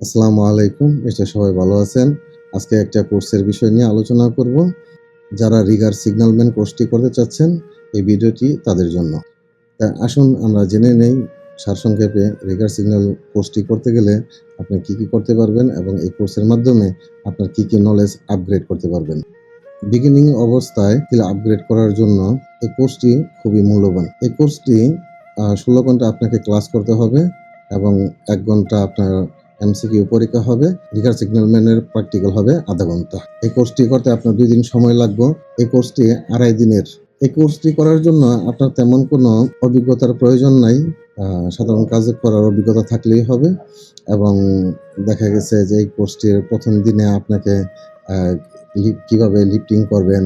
আসসালামু আলাইকুম। নিশ্চয়ই সবাই ভালো আছেন। আজকে একটা কোর্সের বিষয় নিয়ে আলোচনা করব। যারা রিগার সিগন্যালম্যান কোর্সটি করতে চাচ্ছেন, এই ভিডিওটি তাদের জন্য। আসুন আমরা জেনে নেই সারসংক্ষেপে রিগার সিগন্যাল কোর্সটি করতে গেলে আপনি কি করতে পারবেন এবং এই কোর্সের মাধ্যমে আপনার কি নলেজ আপগ্রেড করতে পারবেন। বিগিনিং অবস্থায় স্কিল আপগ্রেড করার জন্য এই কোর্সটি খুবই মূল্যবান। এই কোর্সটি ১৬ ঘন্টা আপনাকে ক্লাস করতে হবে এবং ১ ঘন্টা আপনার এমসিকিউ পরীক্ষা হবে। রিগার সিগন্যালম্যানের প্র্যাকটিক্যাল হবে ০.৫ ঘন্টা। এই কোর্সটি করতে আপনার ২ দিন সময় লাগবে। এই কোর্সটি ২.৫ দিনের। এই কোর্সটি করার জন্য আপনার তেমন কোনো অভিজ্ঞতার প্রয়োজন নাই। সাধারণ কাজ করার অভিজ্ঞতা থাকলেই হবে এবং দেখা গেছে যে এই কোর্সটির ১ম দিনে আপনাকে আ কিভাবে লিফটিং করবেন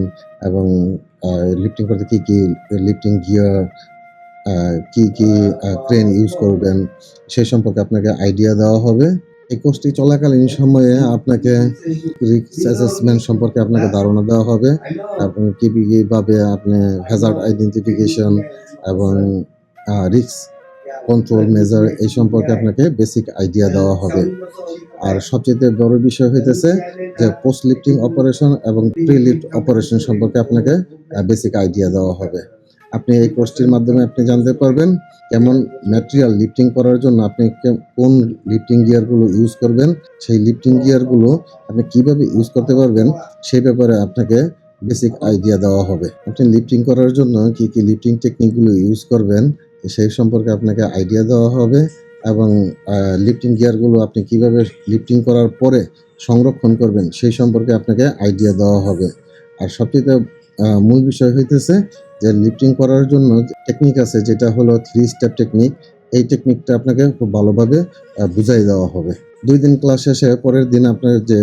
এবং লিফটিং করতে কি লিফটিং গিয়ার, কি ক্রেন ইউজ করবেন সে সম্পর্কে আপনাকে আইডিয়া দেওয়া হবে। এই কোর্সটি চলাকালীন সময়ে আপনাকে রিস্ক অ্যাসেসমেন্ট সম্পর্কে আপনাকে ধারণা দেওয়া হবে এবং কিভাবে আপনি হ্যাজার্ড আইডেন্টিফিকেশন এবং রিস্ক কন্ট্রোল মেজার এই সম্পর্কে আপনাকে বেসিক আইডিয়া দেওয়া হবে। আর সবচেয়ে বড় বিষয় হইতেছে যে পোস্ট লিফটিং অপারেশন এবং প্রি লিফট অপারেশন সম্পর্কে আপনাকে বেসিক আইডিয়া দেওয়া হবে। আপনি এই কোর্সটির মাধ্যমে আপনি জানতে পারবেন কেমন ম্যাটেরিয়াল লিফটিং করার জন্য আপনি কোন লিফটিং গিয়ারগুলো ইউজ করবেন, সেই লিফটিং গিয়ারগুলো আপনি কিভাবে ইউজ করতে পারবেন সেই ব্যাপারে আপনাকে বেসিক আইডিয়া দেওয়া হবে। আপনি লিফটিং করার জন্য কি লিফটিং টেকনিকগুলো ইউজ করবেন সেই সম্পর্কে আপনাকে আইডিয়া দেওয়া হবে এবং লিফটিং গিয়ারগুলো আপনি কিভাবে লিফটিং করার পরে সংরক্ষণ করবেন সেই সম্পর্কে আপনাকে আইডিয়া দেওয়া হবে। আর সবচেয়ে মূল বিষয় হইতেছে যে লিফটিং করার জন্য টেকনিক আছে যেটা হলো 3 স্টেপ টেকনিক। এই টেকনিকটা আপনাকে খুব ভালোভাবে বুঝাই দেওয়া হবে। ২ দিন ক্লাস শেষে পরের দিন আপনার যে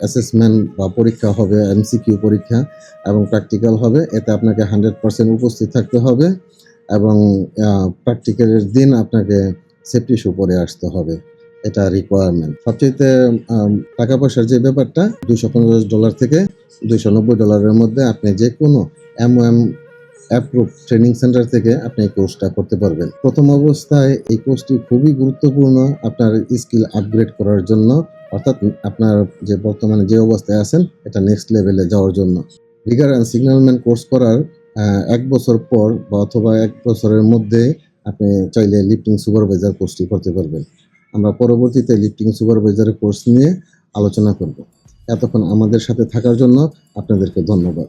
অ্যাসেসমেন্ট বা পরীক্ষা হবে, এমসিকিউ পরীক্ষা এবং প্র্যাকটিক্যাল হবে। এতে আপনাকে 100% উপস্থিত থাকতে হবে এবং প্র্যাকটিক্যালের দিন আপনাকে সেফটি শু পরে আসতে হবে। এটা রিকোয়ারমেন্ট। সবচাইতে টাকা পয়সার যে ব্যাপারটা $250 থেকে $290 মধ্যে আপনি যেকোনো MOM অ্যাপ্রুভ ট্রেনিং সেন্টার থেকে আপনি এই কোর্সটা করতে পারবেন। প্রথম অবস্থায় এই কোর্সটি খুবই গুরুত্বপূর্ণ আপনার স্কিল আপগ্রেড করার জন্য, অর্থাৎ আপনার যে বর্তমানে যে অবস্থায় আছেন এটা নেক্সট লেভেলে যাওয়ার জন্য। রিগার অ্যান্ড সিগন্যালম্যান কোর্স করার ১ বছর পর বা অথবা ১ বছরের মধ্যে আপনি চাইলে লিফটিং সুপারভাইজার কোর্সটি করতে পারবেন। আমরা পরবর্তীতে লিফটিং সুপারভাইজারের কোর্স নিয়ে আলোচনা করব। এতক্ষণ আমাদের সাথে থাকার জন্য আপনাদেরকে ধন্যবাদ।